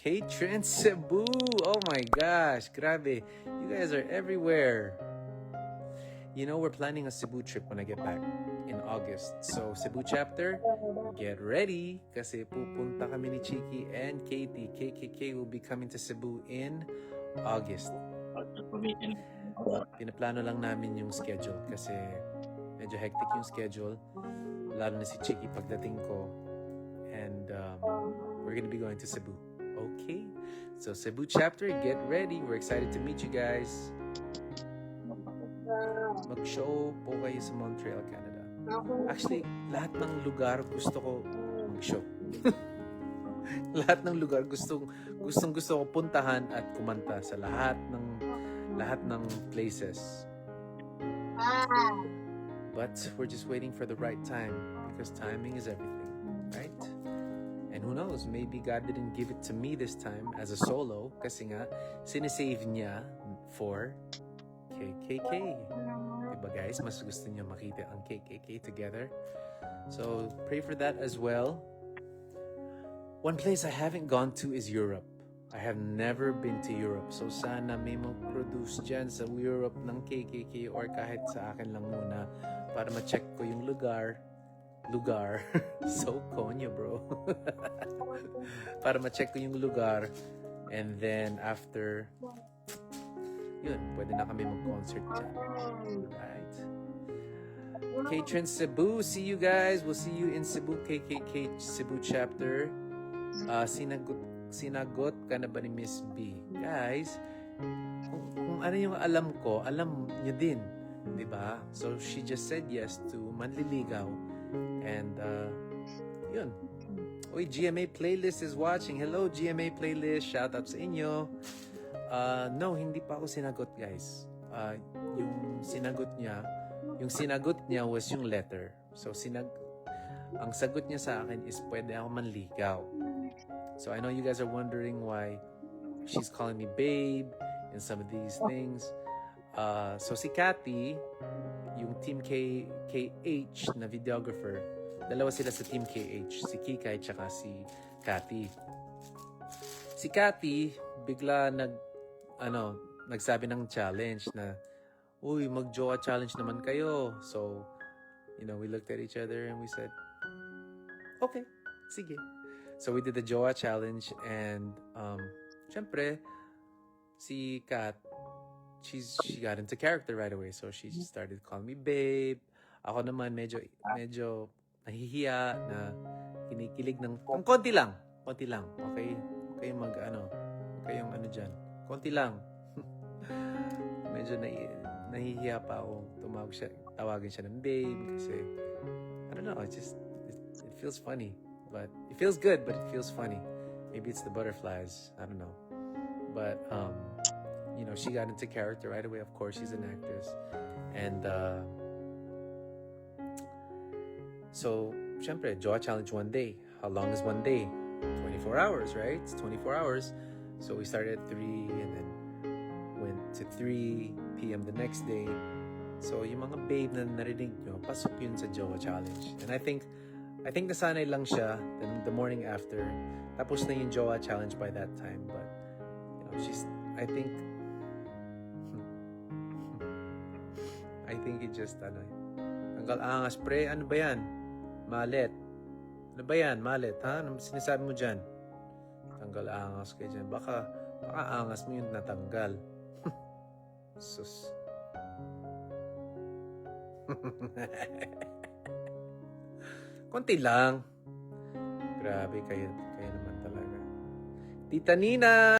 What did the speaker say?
K-Trend Cebu. Oh my gosh, grabe. You guys are everywhere. You know, we're planning a Cebu trip when I get back in August. So, Cebu chapter, get ready kasi pupunta kami ni Chiki and Katie. KKK will be coming to Cebu in August. Pinaplano lang namin yung schedule kasi medyo hectic yung schedule. Lalo na si Chiki pagdating ko. And we're gonna be going to Cebu. Okay? So, Cebu chapter, get ready. We're excited to meet you guys. Mag-show po kayo sa Montreal, Canada. Actually, lahat ng lugar gusto ko mag-show. Lahat ng lugar gustong ko puntahan at kumanta sa lahat ng places. But we're just waiting for the right time because timing is everything, right? And who knows, maybe God didn't give it to me this time as a solo kasi nga sinisave niya for KKK. Diba guys, mas gusto niyo makita ang KKK together. So pray for that as well. One place I haven't gone to is Europe. I have never been to Europe. So sana may mag-produce dyan sa Europe ng KKK or kahit sa akin lang muna para ma-check ko yung lugar. So konyo bro. Para ma-check ko yung lugar. And then after, yun, pwede na kami mag-concert dyan. Right? K-Trend Cebu, see you guys. We'll see you in Cebu, KKK Cebu chapter. Sinagot ka na ba ni Miss B? Guys, kung ano yung alam ko, alam niyo din. Diba? So, she just said yes to Manliligaw. And, yun. Uy, GMA Playlist is watching. Hello, GMA Playlist. Shout out sa inyo. No, hindi pa ako sinagot, guys. Yung sinagot niya was yung letter. So, ang sagot niya sa akin is pwede ako manligaw. So, I know you guys are wondering why she's calling me babe and some of these things. So, si Cathy, yung Team KH na videographer, dalawa sila sa Team KH, si Kikay tsaka si Cathy. Si Cathy, bigla nagsabi ng challenge na, uy, mag-jowa challenge naman kayo. So, we looked at each other and we said, okay, sige. So, we did the jowa challenge and, syempre, si Kat, she got into character right away. So, she started calling me babe. Ako naman, medyo nahihiya na kinikilig ng konti lang. Okay? Okay kayong dyan. Konti lang. Medyo nahihiya pa ako tawagin siya ng babe kasi I don't know, it feels funny. But it feels good, but it feels funny. Maybe it's the butterflies. I don't know. But she got into character right away. Of course, she's an actress. And so, syempre, jowa challenge one day. How long is one day? 24 hours, right? It's 24 hours. So we started at 3 and then went to 3 p.m. the next day. So yung mga babe na narinig nyo, pasok yun sa jowa challenge. And I think nasanay lang siya the morning after. Tapos na yung jowa challenge by that time. But, I think it just, tanggal angas, pre, ano ba yan? Malet. Ano ba yan? Malet, ha? Ano sinasabi mo dyan? Tanggal angas kayo dyan. Baka angas mo yung natanggal. Sus. Konti lang. Grabe kayo naman talaga. Tita Nina!